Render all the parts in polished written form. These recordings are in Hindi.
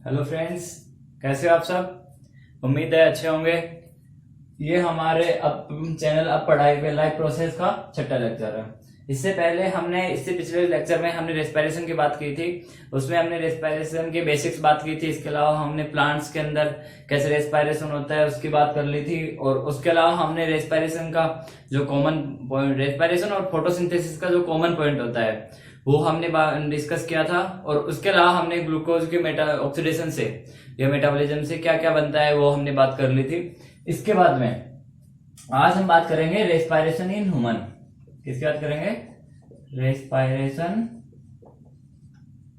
हेलो फ्रेंड्स, कैसे हो आप सब। उम्मीद है अच्छे होंगे। ये हमारे अब चैनल अब पढ़ाई पे लाइफ प्रोसेस का छठा लेक्चर है। इससे पिछले लेक्चर में हमने रेस्पिरेशन की बात की थी। उसमें हमने रेस्पिरेशन के बेसिक्स बात की थी। इसके अलावा हमने प्लांट्स के अंदर कैसे रेस्पिरेशन होता है उसकी बात कर ली थी। और उसके अलावा हमने रेस्पिरेशन का जो कॉमन पॉइंट, रेस्पिरेशन और फोटोसिंथेसिस का जो कॉमन पॉइंट होता है वो हमने डिस्कस किया था। और उसके अलावा हमने ग्लूकोज के ऑक्सीडेशन से या मेटाबॉलिज्म से क्या क्या बनता है वो हमने बात कर ली थी। इसके बाद में आज हम बात करेंगे रेस्पिरेशन इन ह्यूमन। किसकी बात करेंगे? रेस्पिरेशन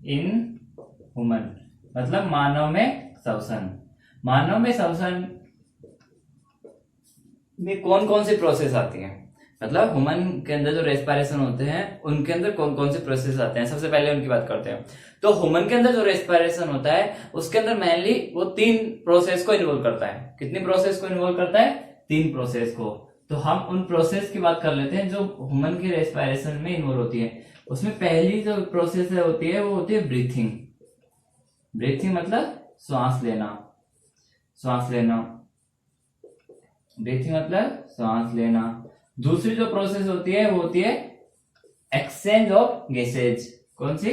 इन ह्यूमन मतलब मानव में श्वसन। मानव में श्वसन में कौन कौन सी प्रोसेस आती है, मतलब ह्यूमन के अंदर जो रेस्पिरेशन होते हैं उनके अंदर कौन कौन से प्रोसेस आते हैं। सबसे पहले उनकी बात करते हैं। तो ह्यूमन के अंदर जो रेस्पिरेशन होता है उसके अंदर मेनली वो 3 प्रोसेस को इन्वॉल्व करता है। कितनी प्रोसेस को इन्वॉल्व करता है? 3 प्रोसेस को। तो हम उन प्रोसेस की बात कर लेते हैं जो ह्यूमन की रेस्पिरेशन में इन्वॉल्व होती है। उसमें पहली जो प्रोसेस होती है वो होती है ब्रीथिंग। ब्रीथिंग मतलब श्वास लेना। श्वास लेना, ब्रीथिंग मतलब श्वास लेना। दूसरी जो प्रोसेस होती है वो होती है एक्सचेंज ऑफ गैसेज। कौन सी?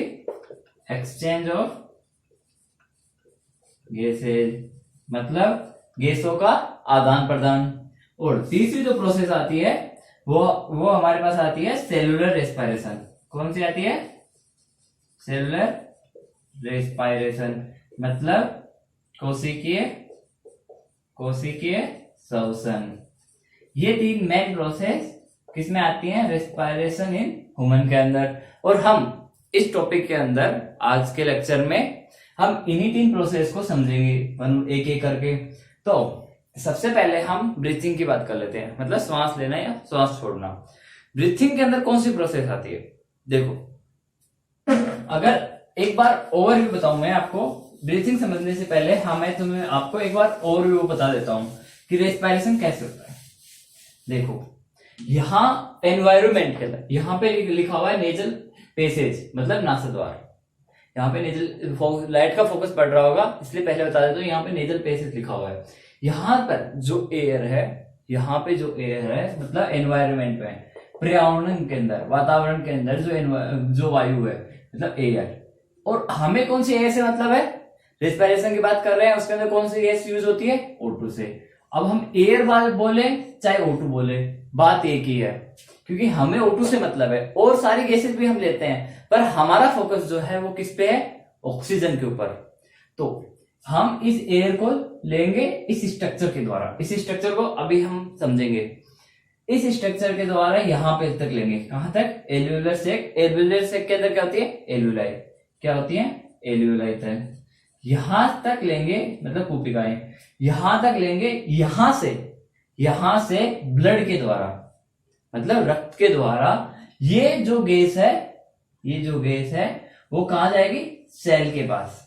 एक्सचेंज ऑफ गैसेज मतलब गैसों का आदान प्रदान। और तीसरी जो प्रोसेस आती है वो हमारे पास आती है सेलुलर रेस्पिरेशन। कौन सी आती है? सेलुलर रेस्पिरेशन मतलब कोशिकीय श्वसन। ये 3 मेन प्रोसेस किसमें आती हैं? रेस्पिरेशन इन ह्यूमन के अंदर। और हम इस टॉपिक के अंदर आज के लेक्चर में हम इन्हीं 3 प्रोसेस को समझेंगे एक एक करके। तो सबसे पहले हम ब्रीथिंग की बात कर लेते हैं, मतलब श्वास लेना या श्वास छोड़ना। ब्रीथिंग के अंदर कौन सी प्रोसेस आती है? देखो, अगर एक बार ओवरव्यू बताऊं मैं आपको, ब्रीथिंग समझने से पहले मैं आपको एक बार ओवरव्यू बता देता हूं कि रेस्पिरेशन कैसे होता है। देखो, यहां एनवायरमेंट के अंदर यहां पे लिखा हुआ है नेजल पैसेज मतलब नासाद्वार। यहाँ पे नेजल, लाइट का फोकस पड़ रहा होगा इसलिए पहले बता देता हूं, यहाँ पे नेजल पैसेज लिखा हुआ है। यहाँ पर जो एयर है, यहाँ पे जो एयर है मतलब एनवायरमेंट में, पर्यावरण के अंदर, वातावरण के अंदर जो वायु है मतलब एयर। और हमें कौन सी एयर से मतलब है? रेस्पिरेशन की बात कर रहे हैं, उसके अंदर कौन सी गैस यूज होती है? O2 से। अब हम एयर बोले चाहे O2 बोले, बात एक ही है, क्योंकि हमें O2 से मतलब है। और सारी गैसेस भी हम लेते हैं, पर हमारा फोकस जो है वो किस पे है? ऑक्सीजन के ऊपर। तो हम इस एयर को लेंगे इस स्ट्रक्चर के द्वारा। इस स्ट्रक्चर को अभी हम समझेंगे। इस स्ट्रक्चर के द्वारा यहां पे तक लेंगे। कहां तक? एल्वियोलर सेक। एल्वियोलर सेक के अंदर क्या होती है? एल्वियोलाई। क्या होती है? एल्वियोलाई तक। यहां तक लेंगे मतलब कुपिकाएं, यहां तक लेंगे। यहां से ब्लड के द्वारा मतलब रक्त के द्वारा ये जो गैस है वो कहां जाएगी? सेल के पास।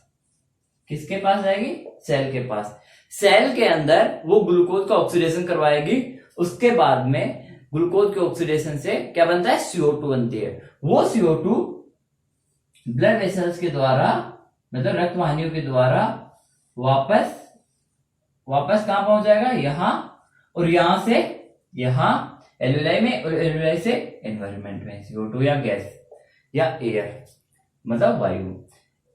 किसके पास जाएगी? सेल के पास। सेल के अंदर वो ग्लूकोज का ऑक्सीडेशन करवाएगी। उसके बाद में ग्लूकोज के ऑक्सीडेशन से क्या बनता है? CO2 बनती है। वो CO2 ब्लड वेसल्स के द्वारा मतलब रक्त वाहिनियों के द्वारा वापस कहां पहुंच जाएगा? यहां। और यहां से यहां एल्वियोलाई में, और एल्वियोलाई से एनवायरनमेंट में, CO2 या गैस या एयर मतलब वायु।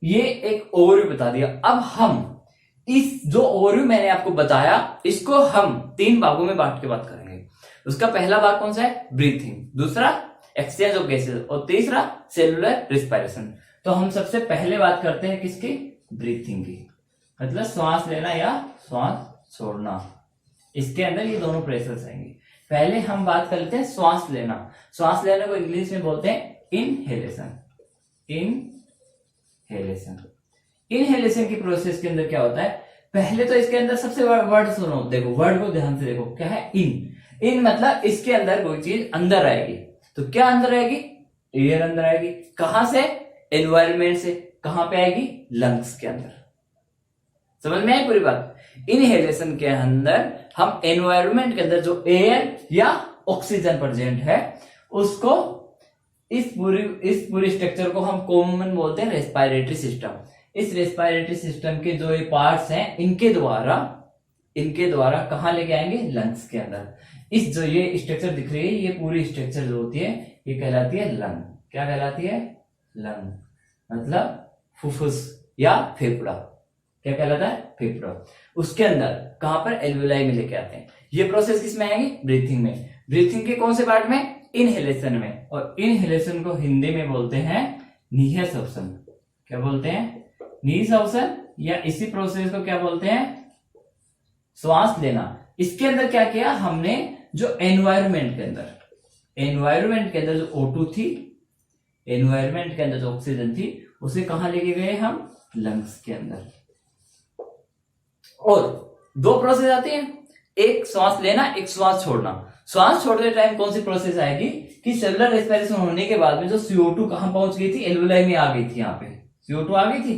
ये एक ओवरव्यू बता दिया। अब हम इस जो ओवरव्यू मैंने आपको बताया इसको हम 3 भागों में बांट के बात करेंगे। उसका पहला भाग कौन सा है? ब्रीथिंग। दूसरा एक्सचेंज ऑफ गैसेस। और तीसरा सेलुलर रेस्पिरेशन। तो हम सबसे पहले बात करते हैं किसकी? ब्रीथिंग की, मतलब श्वास लेना या श्वास छोड़ना। इसके अंदर ये दोनों प्रोसेस आएंगे। पहले हम बात कर लेते हैं श्वास लेना। श्वास लेने को इंग्लिश में बोलते हैं इनहेलेशन। इनहेलेशन की प्रोसेस के अंदर क्या होता है? पहले तो इसके अंदर सबसे वर्ड सुनो, देखो वर्ड को ध्यान से देखो। क्या है? इन मतलब इसके अंदर कोई चीज अंदर आएगी। तो क्या अंदर आएगी? एयर अंदर आएगी। कहां से? एनवायरमेंट से। कहां पे आएगी? लंग्स के अंदर। समझ में आई पूरी बात? इनहेलेशन के अंदर हम एनवायरमेंट के अंदर जो एयर या ऑक्सीजन प्रेजेंट है उसको, इस पूरी स्ट्रक्चर को हम कॉमन बोलते हैं रेस्पिरेटरी सिस्टम। इस रेस्पिरेटरी सिस्टम के जो ये पार्ट्स हैं इनके द्वारा कहाँ लेके आएंगे, लंग्स के अंदर। इस जो ये स्ट्रक्चर दिख रही है, ये पूरी स्ट्रक्चर जो होती है ये कहलाती है लंग। क्या कहलाती है, लंग, मतलब फुफ्फुस या फेफड़ा। क्या कहलाता है, फेफड़ा। उसके अंदर कहां पर, एल्वेलाई में लेके आते हैं। ये प्रोसेस किसमें आएंगे, ब्रीथिंग में। ब्रीथिंग के कौन से पार्ट में, इनहेलेशन में। और इनहेलेशन को हिंदी में बोलते हैं निःश्वासन। क्या बोलते हैं, निःश्वासन, या इसी प्रोसेस को क्या बोलते हैं, श्वास लेना। इसके अंदर क्या किया हमने, जो एनवायरमेंट के अंदर जो O2 थी, एनवायरमेंट के अंदर जो ऑक्सीजन थी, उसे कहां लेके गए हम, लंग्स के अंदर। और दो प्रोसेस आती हैं, एक श्वास लेना, एक श्वास छोड़ना। श्वास छोड़ते टाइम कौन सी प्रोसेस आएगी कि सेलुलर रेस्पिरेशन होने के बाद में जो CO2 कहां पहुंच गई थी, एल्वेलाई में आ गई थी। यहाँ पे CO2 आ गई थी।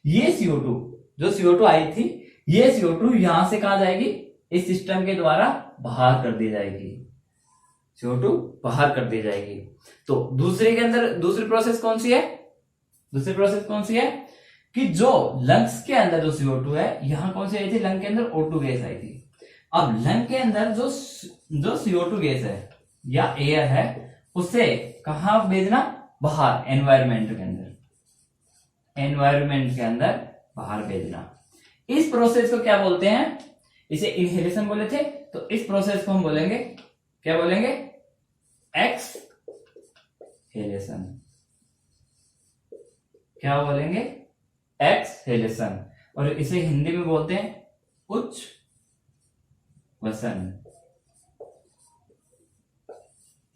ये CO2 आई थी, ये CO2 यहां से कहा जाएगी, इस सिस्टम के द्वारा बाहर कर दी जाएगी। CO2 बाहर कर दी जाएगी। तो दूसरी प्रोसेस कौन सी है कि जो लंग्स के अंदर जो CO2 है, यहां कौन सी आई थी, लंग के अंदर O2 गैस आई थी। अब लंग के अंदर जो CO2 गैस है या एयर है, उसे कहां भेजना, बाहर, एनवायरमेंट के अंदर बाहर भेजना। इस प्रोसेस को क्या बोलते हैं, इसे इनहेलेशन बोले थे, तो इस प्रोसेस को हम बोलेंगे, क्या बोलेंगे, एक्सहेलेशन। क्या बोलेंगे, एक्सहेलेशन। और इसे हिंदी में बोलते हैं उच्छ्वसन।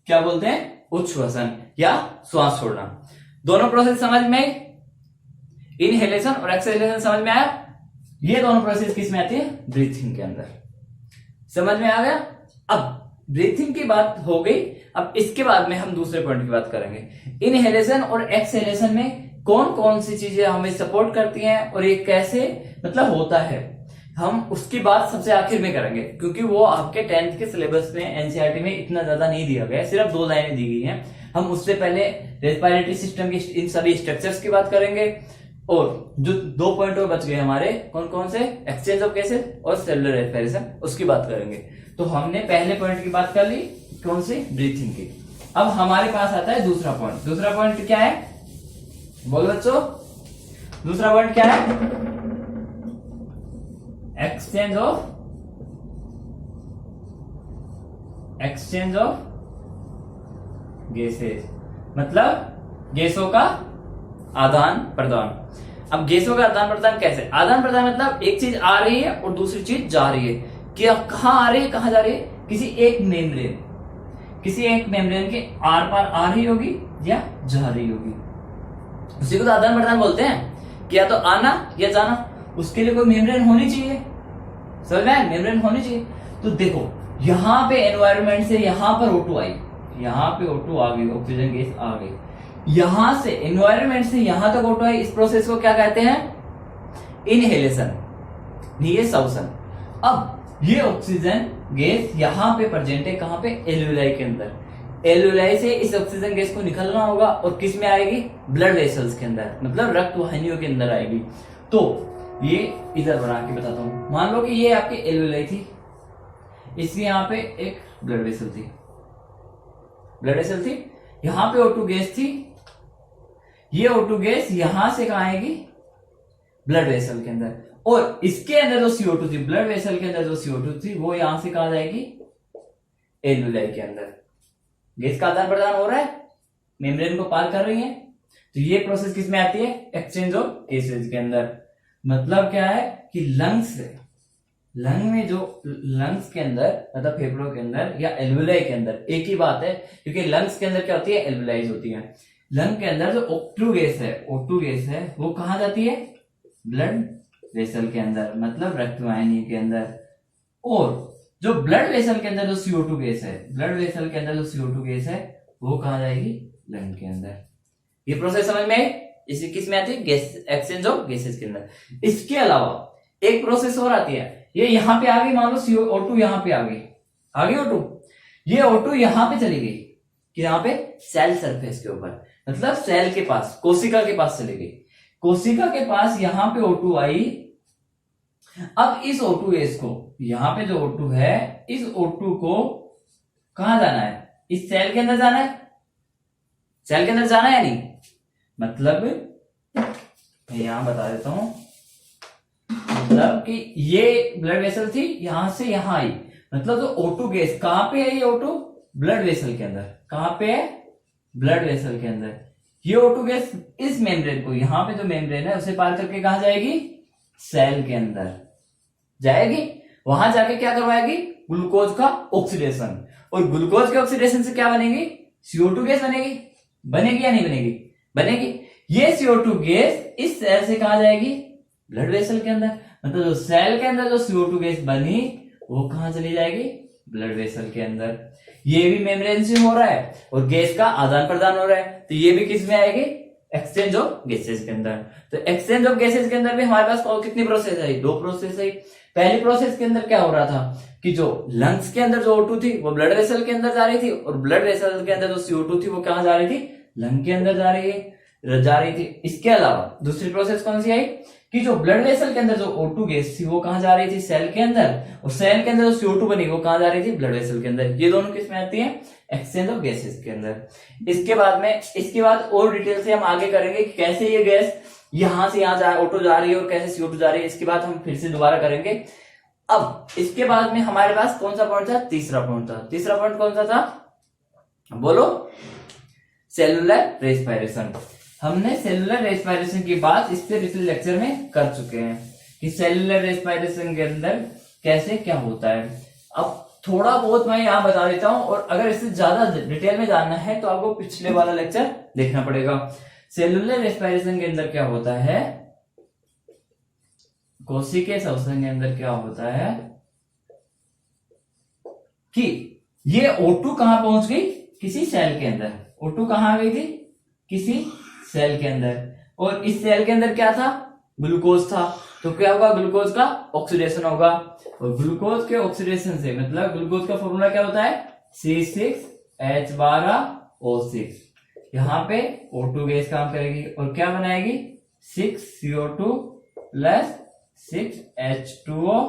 क्या बोलते हैं, उच्छ्वसन या श्वास छोड़ना। दोनों प्रोसेस समझ में आई, इनहेलेशन और एक्सहेलेशन समझ में आया। ये दोनों प्रोसेस किस में आती है, ब्रीथिंग के अंदर। समझ में आ गया। अब ब्रीथिंग की बात हो गई, अब इसके बाद में हम दूसरे पॉइंट की बात करेंगे। इनहेलेशन और एक्सहेलेशन में कौन कौन सी चीजें हमें सपोर्ट करती हैं और ये कैसे मतलब होता है, हम उसकी बात सबसे आखिर में करेंगे, क्योंकि वो आपके 10th के सिलेबस में एनसीईआरटी में इतना ज्यादा नहीं दिया गया, सिर्फ 2 लाइनें दी गई हैं। हम उससे पहले रेस्पिरेटरी सिस्टम की इन सभी स्ट्रक्चर्स की बात करेंगे, और जो 2 पॉइंट और बच गए हमारे, कौन कौन से, एक्सचेंज ऑफ गैसेस और सेलुलर रेस्पिरेशन, उसकी बात करेंगे। तो हमने पहले पॉइंट की बात कर ली, कौन सी, ब्रीथिंग की। अब हमारे पास आता है दूसरा पॉइंट। दूसरा पॉइंट क्या है, बोलो बच्चों, दूसरा पॉइंट क्या है, एक्सचेंज ऑफ गैसेस, मतलब गैसों का आदान प्रदान। अब गैसों का आदान प्रदान कैसे, आदान प्रदान मतलब एक चीज आ रही है और दूसरी चीज जा रही है। कि कहां आ रही है, कहां जा रही है, किसी एक मेम्ब्रेन के आर पार आ रही होगी या जा रही होगी, उसी को तो आदान प्रदान बोलते हैं। कि या तो आना या जाना, उसके लिए कोई मेम्ब्रेन होनी चाहिए, समझ में, मेम्ब्रेन होनी चाहिए। तो देखो यहां पे एनवायरनमेंट से यहां पर O2 आई, यहां पे O2 आ गई, ऑक्सीजन गैस आ गई, यहां से एनवायरनमेंट से यहां तक O2 आई। इस प्रोसेस को क्या कहते हैं, इनहेलेशन, निःश्वासन। अब ये ऑक्सीजन गैस यहां पे प्रेजेंट है, कहां पे, एल्वेलाई के अंदर। एल्वेलाई से इस ऑक्सीजन गैस को निकलना होगा और किस में आएगी, ब्लड वेसल्स के अंदर, मतलब रक्त वाहिनियों के अंदर आएगी। तो ये इधर बना के बताता हूं। मान लो कि ये आपकी एल्वेलाई थी, इसकी यहां पे एक ब्लड वेसल थी, यहां पे O2 गैस थी, ये O2 गैस यहां से कहां आएगी, ब्लड वेसल के अंदर। और इसके अंदर जो CO2 थी, ब्लड वेसल के अंदर जो CO2 थी, वो यहां से कहां जाएगी, एल्वेलाई के अंदर। गैस का आदान प्रदान हो रहा है, मेम्ब्रेन को पार कर रही है। तो ये प्रोसेस किस में आती है, एक्सचेंज ऑफ गैसेज के अंदर। मतलब क्या है कि लंग्स के अंदर, मतलब फेफड़ों के अंदर या एल्वेलाई के अंदर एक ही बात है, क्योंकि लंग्स के अंदर क्या होती है, एल्वेलाइज होती है। लंग के अंदर जो O2 गैस है वो कहां जाती है, ब्लड वेसल के अंदर, मतलब रक्त वाहिनी के अंदर। और जो ब्लड वेसल के अंदर जो CO2 गैस है, वो कहां जाएगी, लंग के अंदर। ये प्रोसेस समझ में आई, इसे किस में आती है, गैस, एक्सचेंज ऑफ गैसेस के अंदर। इसके अलावा एक प्रोसेस और आती है, ये यहां पे आ गई, मान लो O2 यहां पे आ गई O2, ये O2 यहां पे चली गई, कि यहां पे सेल सरफेस के ऊपर, मतलब सेल के पास, कोशिका के पास चली गई। कोशिका के पास यहां पे O2 आई। अब इस O2 गैस को, यहां पे जो O2 है, इस O2 को कहां जाना है? इस सेल के अंदर जाना है। सेल के अंदर जाना है या नहीं? मतलब मैं यहां बता देता हूं, मतलब कि ये ब्लड वेसल थी, यहां से यहां आई, मतलब जो O2 गैस कहां पे है? ये O2 ब्लड वेसल के अंदर। कहां पे है? ब्लड वेसल के अंदर। ये O2 गैस इस मेम्ब्रेन को, यहां पे जो मेम्ब्रेन है उसे पार करके कहां जाएगी? सेल के अंदर जाएगी। वहां जाके क्या करवाएगी? ग्लूकोज का ऑक्सीडेशन। और ग्लूकोज के ऑक्सीडेशन से क्या बनेगी? CO2 गैस बनेगी। बनेगी या नहीं बनेगी? बनेगी। ये CO2 गैस इस सेल से कहां जाएगी? ब्लड वेसल के अंदर। मतलब जो सेल के अंदर जो CO2 गैस बनी वो कहां चली जाएगी? ब्लड वेसल के अंदर। ये भी मेम्ब्रेन से हो रहा है और गैस का आदान प्रदान हो रहा है, तो ये भी किस में आएगी? एक्सचेंज ऑफ गैसेज के अंदर। तो एक्सचेंज ऑफ गैसेज के अंदर भी हमारे पास कितनी प्रोसेस आई? 2 process I. पहली प्रोसेस के अंदर क्या हो रहा था कि जो लंग्स के अंदर जो O2 थी वो ब्लड वेसल के अंदर जा रही थी, और ब्लड वेसल के अंदर जो CO2 थी वो कहां जा रही थी? लंग के अंदर जा रही थी। इसके अलावा दूसरी प्रोसेस कौन सी आई कि जो ब्लड वेसल के अंदर जो O2 गैस थी वो कहां जा रही थी? सेल के अंदर। और सेल के अंदर जो CO2 बनी वो कहां जा रही थी? ब्लड वेसल के अंदर। ये दोनों किस में आती है? एक्सचेंज ऑफ गैसेस के अंदर। इसके बाद और डिटेल से हम आगे करेंगे कि कैसे ये गैस यहां से यहां O2 जा रही है और कैसे CO2 जा रही है। इसके बाद हम फिर से दोबारा करेंगे। अब इसके बाद में हमारे पास कौन सा पॉइंट था? तीसरा पॉइंट था। तीसरा पॉइंट कौन सा था? बोलो। Cellular respiration. हमने सेलुलर रेस्पिरेशन की बात इससे पिछले लेक्चर में कर चुके हैं कि सेलुलर रेस्पिरेशन के अंदर कैसे क्या होता है। अब थोड़ा बहुत मैं यहां बता देता हूं, और अगर इससे ज्यादा डिटेल में जानना है तो आपको पिछले वाला लेक्चर देखना पड़ेगा। सेलुलर रेस्पिरेशन के अंदर क्या होता है? कोशिकीय श्वसन के अंदर क्या होता है कि ये O2 कहां पहुंच गई? किसी सेल के अंदर। O2 कहां आ गई थी? किसी सेल के अंदर। और इस सेल के अंदर क्या था? ग्लूकोज था। तो क्या होगा? ग्लूकोज का ऑक्सीडेशन होगा। और ग्लूकोज के ऑक्सीडेशन से मतलब ग्लूकोज का फॉर्मूला क्या होता है? C6H12O6। यहां पे O2 गैस काम करेगी और क्या बनाएगी? 6CO2 plus 6H2O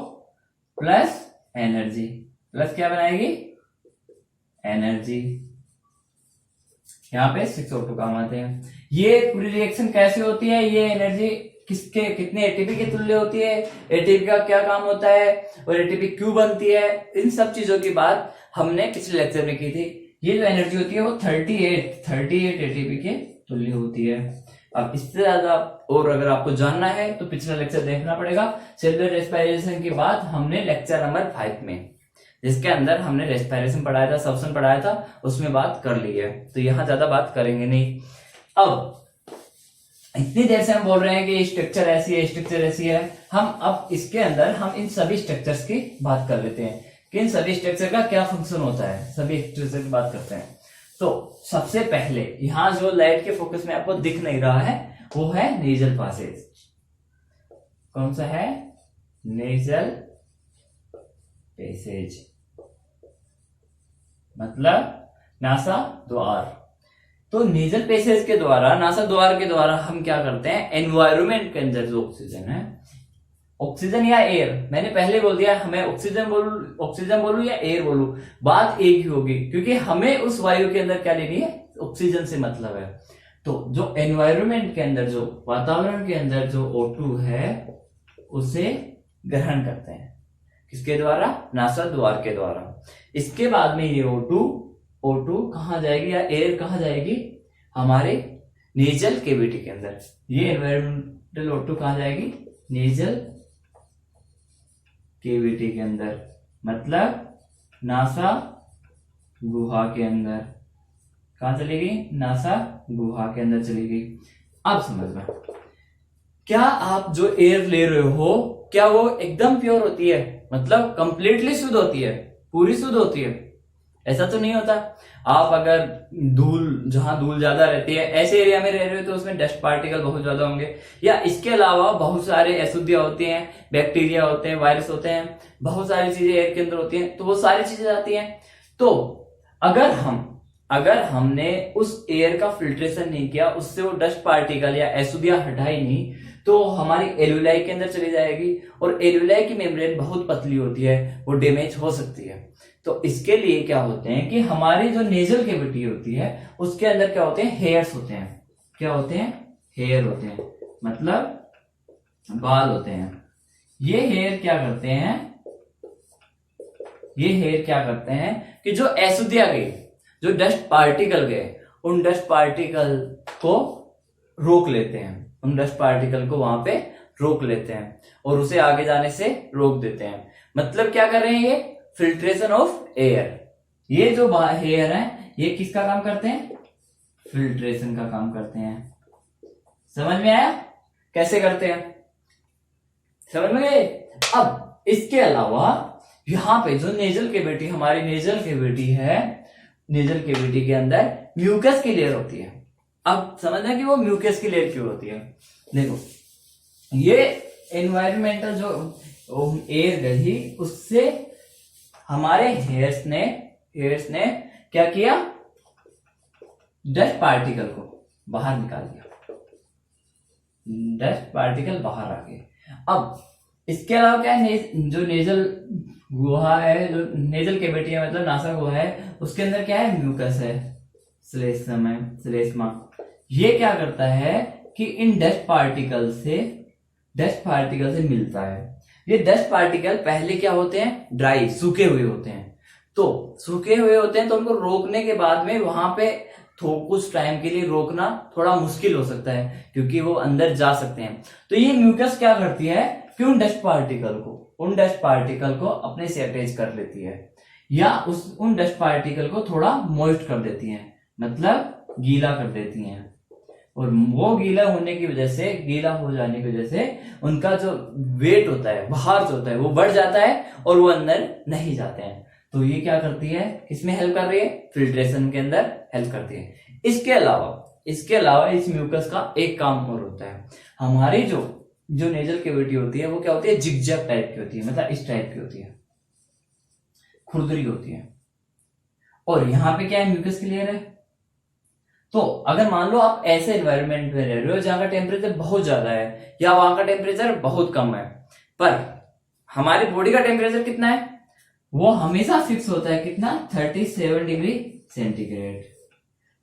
plus energy. Plus क्या बनाएगी? एनर्जी। यहाँ पे 6O2 काम आते हैं। ये पूरी रिएक्शन कैसे होती है? ये एनर्जी किसके कितने एटीपी के तुल्य होती है? एटीपी का क्या काम होता है और एटीपी क्यों बनती है? इन सब चीजों की बात हमने पिछले लेक्चर में की थी। ये जो एनर्जी होती है वो 38 एटीपी के तुल्य होती है। अब इससे ज्यादा और अगर आपको जानना है तो पिछला लेक्चर देखना पड़ेगा। सेलुलर रेस्पिरेशन की बात हमने लेक्चर नंबर 5 में, जिसके अंदर हमने रेस्पिरेशन पढ़ाया था, श्वसन पढ़ाया था, उसमें बात कर ली है, तो यहां ज्यादा बात करेंगे नहीं। अब इतनी देर से हम बोल रहे हैं कि स्ट्रक्चर ऐसी है, स्ट्रक्चर ऐसी है। हम अब इसके अंदर हम इन सभी स्ट्रक्चर्स की बात कर लेते हैं कि इन सभी स्ट्रक्चर का क्या फंक्शन होता है। सभी स्ट्रक्चर की बात करते हैं। तो सबसे पहले यहां जो लाइट के फोकस में आपको दिख नहीं रहा है वो है नेजल पासेज। कौन सा है? नेजल पैसेज, मतलब नासा द्वार। तो नेजल पैसेज के द्वारा, नासा द्वार के द्वारा हम क्या करते हैं? एनवायरमेंट के अंदर जो ऑक्सीजन है, ऑक्सीजन या एयर, मैंने पहले बोल दिया हमें ऑक्सीजन बोलूं या एयर बोलूं, बात एक ही होगी, क्योंकि हमें उस वायु के अंदर क्या लेनी है? ऑक्सीजन से मतलब है। तो जो एनवायरमेंट के अंदर, जो वातावरण के अंदर जो O2 है उसे ग्रहण करते हैं। किसके द्वारा? नासा द्वार के द्वारा। इसके बाद में ये O2 कहां जाएगी या एयर कहां जाएगी? हमारे नेजल केविटी के अंदर। ये एनवायरमेंटल O2 कहां जाएगी? नेजल केविटी के अंदर, मतलब नासा गुहा के अंदर। कहां चलेगी? नासा गुहा के अंदर चलेगी। अब समझना, क्या आप जो एयर ले रहे हो क्या वो एकदम प्योर होती है? मतलब कंप्लीटली शुद्ध होती है, पूरी शुद्ध होती है? ऐसा तो नहीं होता। आप अगर जहां धूल ज्यादा रहती है, ऐसे एरिया में रह रहे हो तो उसमें डस्ट पार्टिकल बहुत ज्यादा होंगे, या इसके अलावा बहुत सारे अशुद्धियां होती हैं, बैक्टीरिया होते हैं, वायरस होते हैं, बहुत सारी चीजें एयर के अंदर होती हैं, तो वो सारी चीजें आती हैं। तो अगर हम अगर हमने उस एयर का फिल्ट्रेशन नहीं किया, उससे वो डस्ट पार्टिकल या अशुद्धियां हटाई नहीं, तो हमारी एल्यूलाई के अंदर चली जाएगी और एल्यूलाई की मेम्ब्रेन बहुत पतली होती है, वो डैमेज हो सकती है। तो इसके लिए क्या होते हैं कि हमारी जो नेजल कैविटी होती है उसके अंदर क्या होते हैं, हेयर्स होते हैं। क्या होते हैं, हेयर होते हैं, मतलब बाल होते हैं। ये हेयर क्या करते हैं, ये हेयर क्या करते हैं कि जो अशुद्धियां गई, जो डस्ट पार्टिकल गए, उन डस्ट पार्टिकल को रोक लेते हैं, उन डस्ट पार्टिकल को वहां पे रोक लेते हैं और उसे आगे जाने से रोक देते हैं। मतलब क्या कर रहे हैं, ये फिल्ट्रेशन ऑफ एयर। ये जो हेयर है ये किसका काम करते हैं, फिल्ट्रेशन का काम करते हैं। समझ में आया कैसे करते हैं, समझ में गए। अब इसके अलावा यहां पे जो नेजल कैविटी, हमारी नेजल कैविटी है, नेजल कैविटी के अंदर म्यूकस की लेयर होती है। अब समझना कि वो म्यूकस की लेयर क्यों होती है। देखो, ये एनवायरमेंटल जो एयर गई उससे हमारे हेयर्स ने क्या किया, डस्ट पार्टिकल को बाहर निकाल दिया, डस्ट पार्टिकल बाहर आ गए। अब इसके अलावा क्या है, जो नेजल गुहा है, जो नेजल कैविटी है, मतलब नासा गुहा है, उसके अंदर क्या है, म्यूकस है, श्लेष्मा। ये क्या करता है कि इन डस्ट पार्टिकल से मिलता है। ये डस्ट पार्टिकल पहले क्या होते हैं, ड्राई, सूखे हुए होते हैं। तो सूखे हुए होते हैं तो उनको रोकने के बाद में वहां पे कुछ टाइम के लिए रोकना थोड़ा मुश्किल हो सकता है, क्योंकि वो अंदर जा सकते हैं। तो ये म्यूकस क्या करती है कि उन डस्ट पार्टिकल को अपने से अटैच कर लेती है, या उन डस्ट पार्टिकल को थोड़ा मॉइस्ट कर देती है, मतलब गीला कर देती हैं। और वो गीला होने की वजह से, गीला हो जाने की वजह से उनका जो वेट होता है, भार जो होता है, वो बढ़ जाता है और वो अंदर नहीं जाते हैं। तो ये क्या करती है, किसमें हेल्प कर रही है, फिल्ट्रेशन के अंदर हेल्प करती है। इसके अलावा इस म्यूकस का एक काम और होता है। हमारी जो नेजल कैविटी होती है वो क्या होती है, जिगजैग टाइप की होती है, मतलब इस टाइप की होती है, खुरदरी होती है। और यहाँ पे क्या है, म्यूकस की लेयर है। तो अगर मान लो आप ऐसे एनवायरनमेंट में रह रहे हो जहां का टेम्परेचर बहुत ज्यादा है या वहां का टेम्परेचर बहुत कम है, पर हमारी बॉडी का टेम्परेचर कितना है, वो हमेशा फिक्स होता है, कितना, 37 डिग्री सेंटीग्रेड।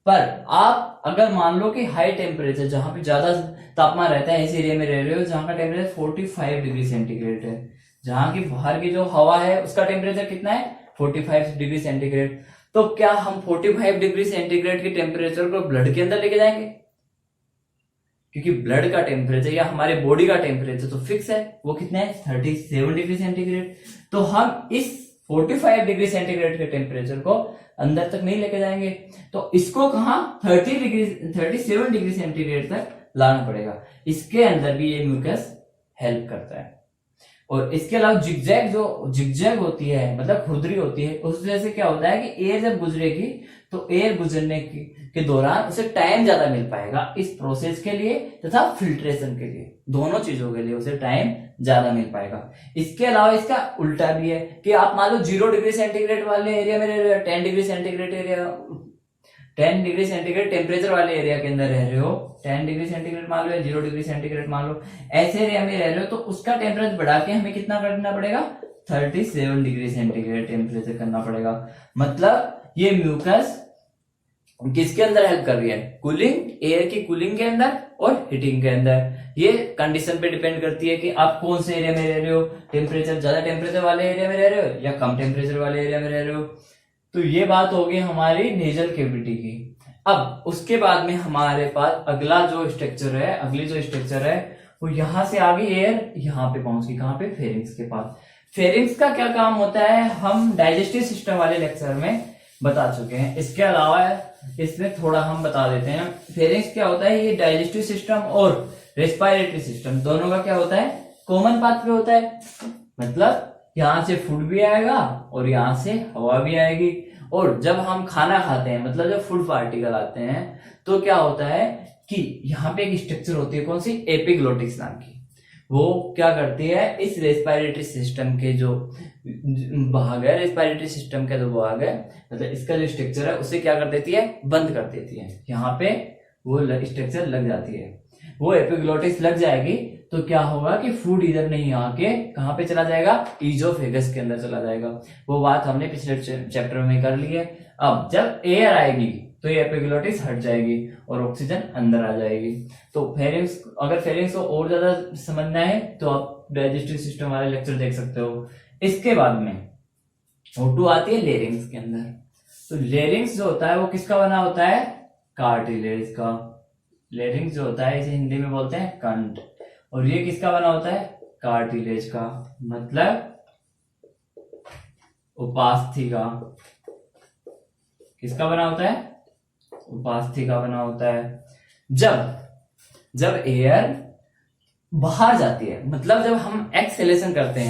पर आप अगर मान लो कि हाई टेम्परेचर, जहां पे ज्यादा तापमान रहता है, ऐसे एरिया में रह रहे हो जहां का टेम्परेचर 45 डिग्री सेंटीग्रेड है, जहां की बाहर की जो हवा है उसका टेम्परेचर कितना है, 45 डिग्री सेंटीग्रेड। तो क्या हम 45 डिग्री सेंटीग्रेड के टेम्परेचर को ब्लड के अंदर लेके जाएंगे, क्योंकि ब्लड का टेम्परेचर या हमारे बॉडी का टेम्परेचर तो फिक्स है, वो कितना है, 37 डिग्री सेंटीग्रेड। तो हम इस 45 डिग्री सेंटीग्रेड के टेम्परेचर को अंदर तक नहीं लेके जाएंगे, तो इसको कहां, 37 डिग्री सेंटीग्रेड तक लाना पड़ेगा। इसके अंदर भी ये म्यूकस हेल्प करता है। और इसके अलावा जिगजैग होती है, मतलब खुरदरी होती है, उस वजह से क्या होता है कि एयर जब गुजरेगी तो एयर गुजरने के दौरान उसे टाइम ज्यादा मिल पाएगा इस प्रोसेस के लिए तथा फिल्ट्रेशन के लिए, दोनों चीजों के लिए उसे टाइम ज्यादा मिल पाएगा। इसके अलावा इसका उल्टा भी है कि आप मान लो 0 डिग्री सेंटीग्रेड वाले एरिया में रह रहे हो, 10 डिग्री सेंटीग्रेड टेम्परेचर वाले एरिया के अंदर रह रहे हो, 10 डिग्री सेंटीग्रेड मान लो या 0 डिग्री सेंटीग्रेड मान लो, ऐसे एरिया में रह रहे हो, तो उसका टेम्परेचर बढ़ा के हमें कितना करना पड़ेगा, 37 डिग्री सेंटीग्रेड टेम्परेचर करना पड़ेगा। मतलब ये म्यूकस किसके अंदर हेल्प कर रही है, कूलिंग, एयर की कूलिंग के अंदर और हीटिंग के अंदर। ये कंडीशन पे डिपेंड करती है कि आप कौन से एरिया में रह रहे हो, टेम्परेचर ज्यादा टेम्परेचर वाले एरिया में रह रहे हो या कम टेम्परेचर वाले एरिया में रह रहे हो। तो ये बात होगी हमारी नेजल कैविटी की। अब उसके बाद में हमारे पास अगली जो स्ट्रक्चर है वो यहां से आगे एयर यहां पे पहुंच गई, कहां पे, फेरिंग्स के पास। फेरिंग्स का क्या काम होता है हम डाइजेस्टिव सिस्टम वाले लेक्चर में बता चुके हैं, इसके अलावा इसमें थोड़ा हम बता देते हैं। फेरिंग्स क्या होता है, ये डाइजेस्टिव सिस्टम और रेस्पिरेटरी सिस्टम दोनों का क्या होता है, कॉमन पाथवे होता है। मतलब यहां से फूड भी आएगा और यहां से हवा भी आएगी, और जब हम खाना खाते हैं, मतलब जब फूड पार्टिकल आते हैं, तो क्या होता है कि यहाँ पे एक स्ट्रक्चर होती है, कौन सी, एपिग्लोटिक्स नाम की। वो क्या करती है, इस रेस्पिरेटरी सिस्टम के जो भाग है, रेस्पिरेटरी सिस्टम का जो भाग है, मतलब इसका जो स्ट्रक्चर है उसे क्या कर देती है, बंद कर देती है। यहाँ पे वो स्ट्रक्चर लग जाती है, वो एपिग्लोटिस लग जाएगी तो क्या होगा कि फूड इधर नहीं आके कहाँ पे चला जाएगा, ईजोफेगस के अंदर चला जाएगा। वो बात हमने पिछले चैप्टर में कर ली है। अब जब एयर आएगी तो ये एपिग्लोटिस हट जाएगी और ऑक्सीजन अंदर आ जाएगी। तो फेरिंग्स, अगर फेरिंग्स को और ज्यादा समझना है तो आप डाइजेस्टिव सिस्टम वाले लेक्चर देख सकते हो। इसके बाद में O2 आती है लेरिंग्स के अंदर। तो लेरिंग्स जो होता है वो किसका बना होता है, कार्टिलेज का। लेरिंग्स जो होता है इसे हिंदी में बोलते हैं कंठ, और ये किसका बना होता है, कार्टिलेज का, मतलब उपास्थि का। किसका बना होता है, उपास्थि का बना होता है। जब एयर बाहर जाती है, मतलब जब हम एक्सहेलेशन करते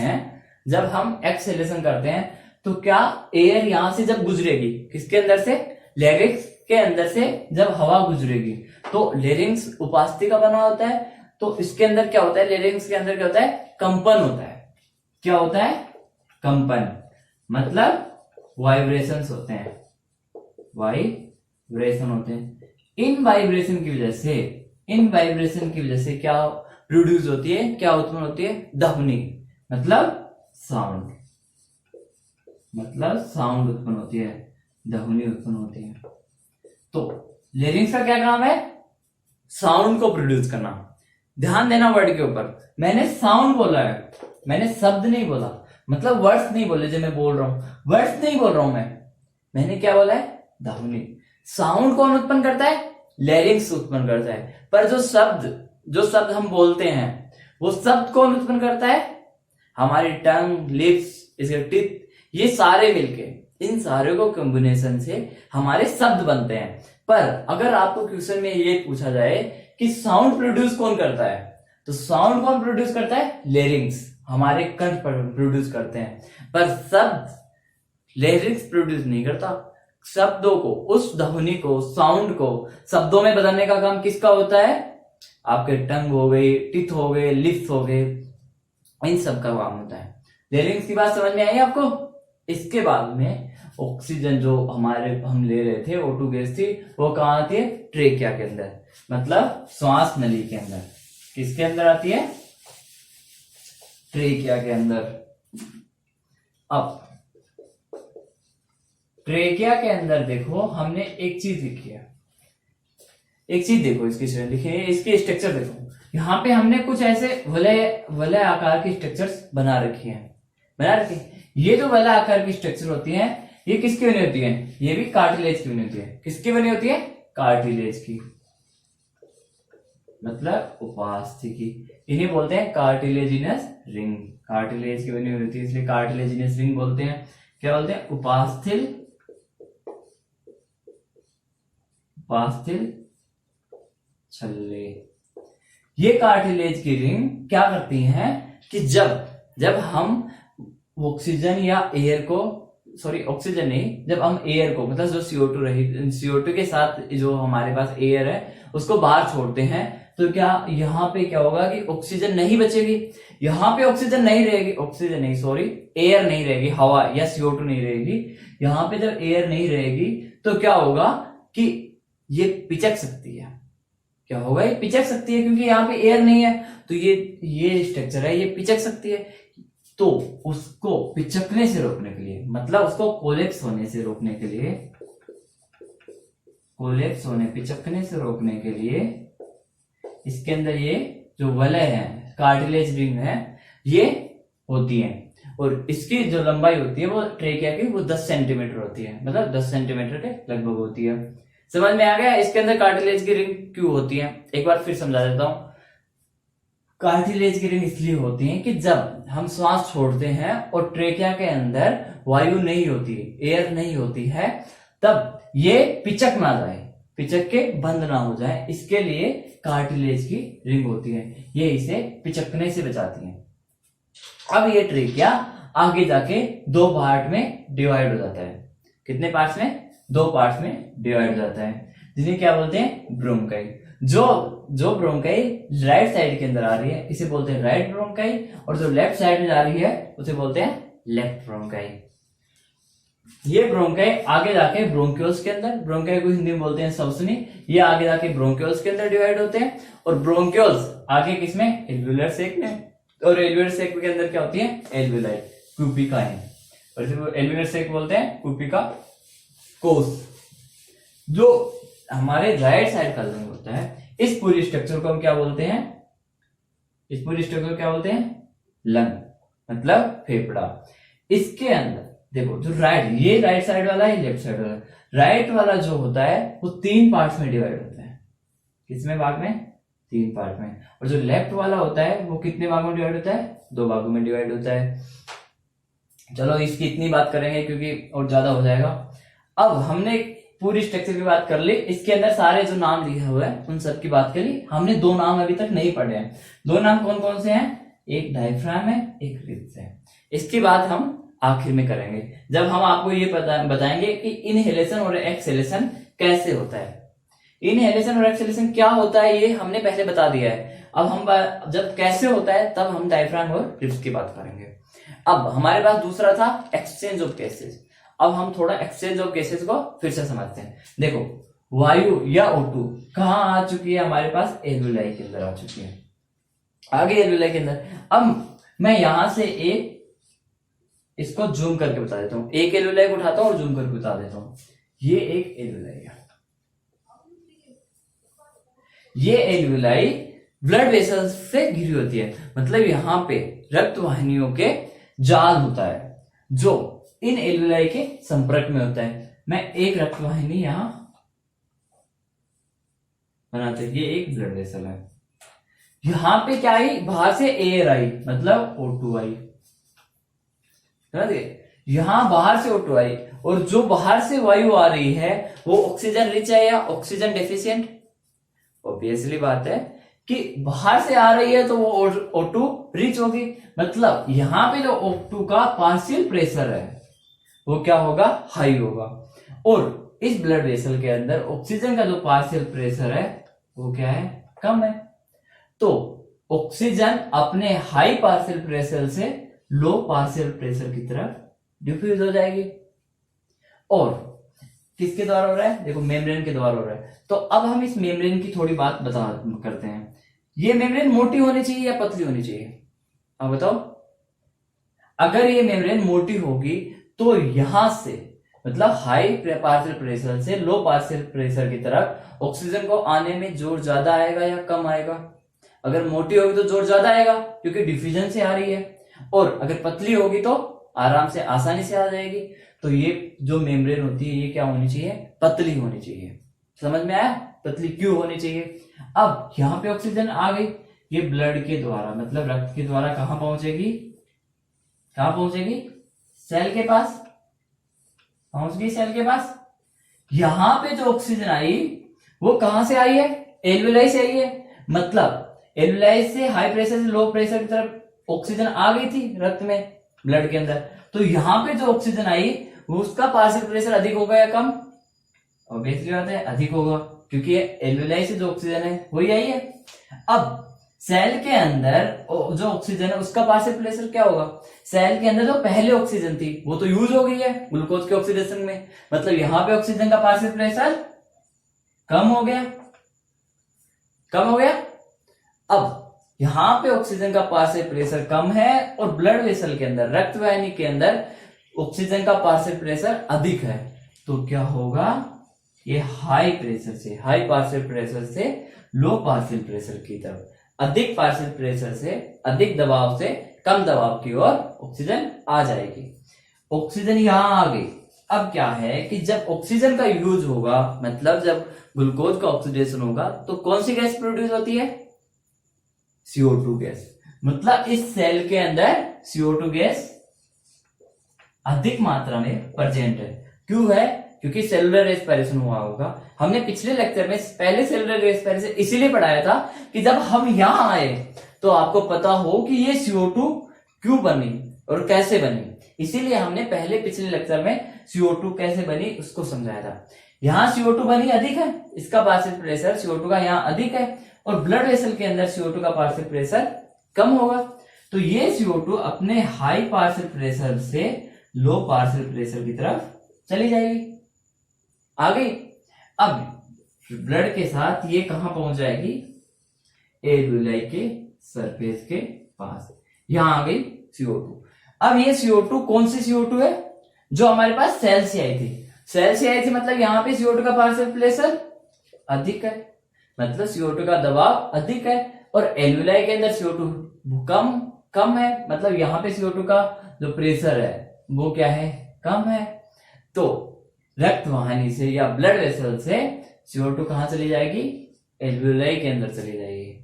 हैं, तो क्या एयर यहां से जब गुजरेगी, किसके अंदर से, लेरिंग्स के अंदर से जब हवा गुजरेगी तो लेरिंग्स उपास्थि का बना होता है। तो इसके अंदर क्या होता है, लेरिंग्स के अंदर क्या होता है, कंपन होता है। क्या होता है, कंपन, मतलब वाइब्रेशंस होते हैं, वाइब्रेशन होते हैं। इन वाइब्रेशन की वजह से क्या प्रोड्यूस होती है, क्या उत्पन्न होती है, ध्वनि, मतलब साउंड उत्पन्न होती है, ध्वनि उत्पन्न होती है। तो लेरिंग्स का क्या काम है, साउंड को प्रोड्यूस करना। ध्यान देना वर्ड के ऊपर, मैंने साउंड बोला है, मैंने शब्द नहीं बोला, मतलब वर्ड्स नहीं बोले जो मैं बोल रहा हूं, वर्ड्स नहीं बोल रहा हूं मैंने क्या बोला है, ध्वनि। साउंड कौन उत्पन्न करता है, लेरिंग्स उत्पन्न करता है। पर जो शब्द हम बोलते हैं वो शब्द कौन उत्पन्न करता है, हमारी टंग, लिप्स, इसके टीथ, ये सारे मिलके, इन सारे को कॉम्बिनेशन से हमारे शब्द बनते हैं। पर अगर आपको क्वेश्चन में ये पूछा जाए कि साउंड प्रोड्यूस कौन करता है, तो साउंड कौन प्रोड्यूस करता है, लेरिंग्स, हमारे कंठ प्रोड्यूस करते हैं। पर शब्द लेरिंग्स प्रोड्यूस नहीं करता। शब्दों को, उस ध्वनि को, साउंड को शब्दों में बदलने का काम किसका होता है, आपके टंग हो गई, टीथ हो गए, लिप्स हो गए, इन सब का काम होता है। लेरिंग्स की बात समझ में आई आपको। इसके बाद में ऑक्सीजन जो हम ले रहे थे, O2 गैस थी, वो कहाँ आती है, ट्रेकिया के अंदर, मतलब श्वास नली के अंदर। किसके अंदर आती है, ट्रेकिया के अंदर। अब ट्रेकिया के अंदर देखो, हमने एक चीज लिखी है, एक चीज देखो, इसकी स्ट्रक्चर देखो। यहाँ पे हमने कुछ ऐसे वलय आकार की स्ट्रक्चर्स बना रखी है। ये जो वलय आकार की स्ट्रक्चर होती है, ये किसकी बनी होती है, ये भी कार्टिलेज की बनी होती है। किसकी बनी होती है, कार्टिलेज की, मतलब उपास्थि की। इन्हें बोलते हैं कार्टिलेजिनस रिंग। कार्टिलेज की बनी होती है इसलिए कार्टिलेजिनस रिंग बोलते हैं। क्या बोलते हैं, उपास्थिल छल्ले। ये कार्टिलेज की रिंग क्या करती हैं कि जब हम ऑक्सीजन या एयर को, ऑक्सीजन नहीं, जब हम एयर को, मतलब जो CO2 के साथ जो हमारे पास एयर है उसको बाहर छोड़ते हैं, तो क्या यहाँ पे क्या होगा कि ऑक्सीजन नहीं बचेगी, यहाँ पे ऑक्सीजन नहीं रहेगी, एयर नहीं रहेगी, हवा या CO2 नहीं रहेगी। यहाँ पे जब एयर नहीं रहेगी तो क्या होगा कि ये पिचक सकती है। क्या होगा, ये पिचक सकती है, क्योंकि यहाँ पे एयर नहीं है, तो ये स्ट्रक्चर है, ये पिचक सकती है। तो उसको पिचकने से रोकने के लिए, मतलब उसको कोलैप्स होने से रोकने के लिए, पिचकने से रोकने के लिए इसके अंदर ये जो वलय है, कार्टिलेज रिंग है, ये होती है। और इसकी जो लंबाई होती है वो ट्रेकिया की, वो 10 सेंटीमीटर होती है, मतलब 10 सेंटीमीटर के लगभग होती है। समझ में आ गया इसके अंदर कार्टिलेज की रिंग क्यों होती है, एक बार फिर समझा देता हूं। कार्टिलेज की रिंग इसलिए होती है कि जब हम श्वास छोड़ते हैं और ट्रेकिया के अंदर वायु नहीं होती, एयर नहीं होती है, तब ये पिचक ना जाए, पिचक के बंद ना हो जाए, इसके लिए कार्टिलेज की रिंग होती है। ये इसे पिचकने से बचाती है। अब ये ट्रेकिया आगे जाके 2 पार्ट में डिवाइड हो जाता है। कितने पार्ट्स में, 2 पार्ट्स में डिवाइड हो जाता है, जिन्हें क्या बोलते हैं, ब्रोंकाई। जो जो ब्रोंकाई राइट साइड के अंदर आ रही है इसे बोलते हैं राइट ब्रोंकाई, और जो लेफ्ट साइड में जा रही है उसे बोलते हैं लेफ्ट ब्रोंकाई। ये ब्रोंकाई आगे जाके ब्रोंक्यूल्स के अंदर, ब्रोंकाई को हिंदी में बोलते हैं सवसनी, ये आगे जाके ब्रोंक्यूल्स के अंदर डिवाइड होते हैं, और ब्रोंक्यूल्स आगे किसमें, एल्वियोलर सेक में, और एल्वियोलर सेक के अंदर क्या होती है, एल्वियोलाई क्यूपिकाइन, और इसे एल्वियोलर सेक बोलते हैं क्यूपिका कोस। जो हमारे राइट साइड का लंग होता है, इस पूरी स्ट्रक्चर को हम क्या बोलते हैं, इस पूरी स्ट्रक्चर को क्या बोलते हैं, लंग, मतलब फेफड़ा। इसके अंदर देखो जो राइट, ये राइट साइड वाला है, लेफ्ट साइड वाला, राइट वाला जो होता है वो 3 पार्ट्स में डिवाइड होता है। किसमें भाग में, 3 पार्ट में। और जो लेफ्ट वाला होता है वो कितने भागों में डिवाइड होता है, 2 भागों में डिवाइड होता है। चलो इसकी इतनी बात करेंगे क्योंकि और ज्यादा हो जाएगा। अब हमने पूरी स्ट्रक्चर की बात कर ली, इसके अंदर सारे जो नाम लिखे हुए हैं उन सब की बात कर ली। हमने 2 नाम अभी तक नहीं पढ़े हैं। 2 नाम कौन कौन से हैं, एक डायफ्राम है, एक रिब्स है। इसकी बात हम आखिर में करेंगे, जब हम आपको ये बताएंगे कि इनहेलेशन और एक्सहेलेशन कैसे होता है। इनहेलेशन और एक्सहेलेशन क्या होता है ये हमने पहले बता दिया है। अब हम जब कैसे होता है तब हम डायफ्राम और रिब्स की बात करेंगे। अब हमारे पास दूसरा था एक्सचेंज ऑफ गैसेस। अब हम थोड़ा एक्सचेंज ऑफ गैसेस को फिर से समझते हैं। देखो वायु या O2 कहाँ आ चुकी है, हमारे पास एल्वियोलाई के अंदर आ चुकी है, आगे एल्वियोलाई के अंदर। अब मैं यहां से एक इसको जूम करके बता देता हूं, एक एल्वियोलाई को उठाता हूं और जूम करके बता देता हूं। ये एक एल्वियोलाई है, ये एल्वियोलाई ब्लड वेसल्स से घिरी होती है, मतलब यहां पे रक्त वाहिनियों के जाल होता है जो इन एल्वियोलाई के संपर्क में होता है। मैं एक रक्त वाहिनी यहां बनाते हैं, ये एक ब्लड वेसल है। यहां पे क्या आई, बाहर से एयर आई, मतलब O2 आई, यहां बाहर से O2 आई, और जो बाहर से वायु आ रही है वो ऑक्सीजन रिच है या ऑक्सीजन डेफिशिएंट। ऑब्वियसली बात है कि बाहर से आ रही है तो वो O2 रिच होगी, मतलब यहां पे जो O2 का पार्शियल प्रेशर है वो क्या होगा, हाई होगा। और इस ब्लड वेसल के अंदर ऑक्सीजन का जो पार्शियल प्रेशर है वो क्या है, कम है। तो ऑक्सीजन अपने हाई पार्शियल प्रेशर से लो पार्शियल प्रेशर की तरफ डिफ्यूज हो जाएगी। और किसके द्वारा हो रहा है, देखो मेम्ब्रेन के द्वारा हो रहा है। तो अब हम इस मेम्ब्रेन की थोड़ी बात करते हैं। ये मेम्ब्रेन मोटी होनी चाहिए या पतली होनी चाहिए, अब बताओ। अगर ये मेम्ब्रेन मोटी होगी तो यहां से, मतलब हाई पार्शियल प्रेशर से लो पार्शियल प्रेशर की तरफ ऑक्सीजन को आने में जोर ज्यादा आएगा या कम आएगा। अगर मोटी होगी तो जोर ज्यादा आएगा क्योंकि डिफ्यूजन से आ रही है, और अगर पतली होगी तो आराम से आसानी से आ जाएगी। तो ये जो मेम्ब्रेन होती है ये क्या होनी चाहिए, पतली होनी चाहिए। समझ में आया, पतली क्यों होनी चाहिए। अब यहां पे ऑक्सीजन आ गई, ये ब्लड के द्वारा, मतलब रक्त के द्वारा कहां पहुंचेगी, कहां पहुंचेगी, सेल के पास पहुंच गई, सेल के पास। यहां पे जो ऑक्सीजन आई वो कहां से आई है, एल्वियोलाई से आई है, मतलब एल्वियोलाई से हाई प्रेशर से लो प्रेशर की तरफ ऑक्सीजन आ गई थी रक्त में, ब्लड के अंदर। तो यहां पे जो ऑक्सीजन आई उसका पार्शियल प्रेशर अधिक होगा या कम, ऑब्वियसली बात है अधिक होगा, क्योंकि एल्वियोलाई से जो ऑक्सीजन है वही आई है। अब सेल के अंदर जो ऑक्सीजन है उसका पार्शियल प्रेशर क्या होगा, सेल के अंदर जो पहले ऑक्सीजन थी वो तो यूज हो गई है ग्लूकोज के ऑक्सीडेशन में, मतलब यहां पे ऑक्सीजन का पार्शियल प्रेशर कम हो गया, कम हो गया। अब यहां पे ऑक्सीजन का पार्शियल प्रेशर कम है और ब्लड वेसल के अंदर, रक्त वाहिनी के अंदर ऑक्सीजन का पार्शियल प्रेशर अधिक है, तो क्या होगा, ये हाई प्रेशर से, हाई पार्शियल प्रेशर से लो पार्शियल प्रेशर की तरफ, अधिक पार्शियल प्रेशर से अधिक दबाव से कम दबाव की ओर ऑक्सीजन आ जाएगी। ऑक्सीजन यहां आ गई। अब क्या है कि जब ऑक्सीजन का यूज होगा, मतलब जब ग्लूकोज का ऑक्सीडेशन होगा, तो कौन सी गैस प्रोड्यूस होती है, CO2 गैस। मतलब इस सेल के अंदर CO2 गैस अधिक मात्रा में प्रेजेंट है। क्यों है, क्योंकि सेलुलर रेस्पिरेशन हुआ होगा। हमने पिछले लेक्चर में पहले सेलुलर रेस्पिरेशन इसीलिए पढ़ाया था कि जब हम यहां आए तो आपको पता हो कि ये CO2 क्यों बनी और कैसे बनी। इसीलिए हमने पहले पिछले लेक्चर में CO2 कैसे बनी उसको समझाया था। यहाँ CO2 बनी अधिक है, इसका पार्शियल प्रेशर CO2 का यहाँ अधिक है, और ब्लड वेसल के अंदर CO2 का पार्शियल प्रेशर कम होगा। तो ये CO2 अपने हाई पार्शियल प्रेशर से लो पार्शियल प्रेशर की तरफ चली जाएगी। आ गई। अब ब्लड के साथ ये कहां पहुंच जाएगी, एल्वियोलाई के सरफेस के पास, यहां आ गई CO2। अब ये CO2 कौन सी CO2 है, जो हमारे पास सेल से आई थी। सेल से आई थी मतलब यहाँ पे CO2 का पार्शियल प्रेशर अधिक है, मतलब CO2 का दबाव अधिक है, और एल्वियोलाई के अंदर CO2 कम है, मतलब यहाँ पे CO2 का जो प्रेशर है वो क्या है, कम है। तो रक्त वाहिनी से या ब्लड वेसल से CO2 कहां चली जाएगी, एल्वियोलाई के अंदर चली जाएगी।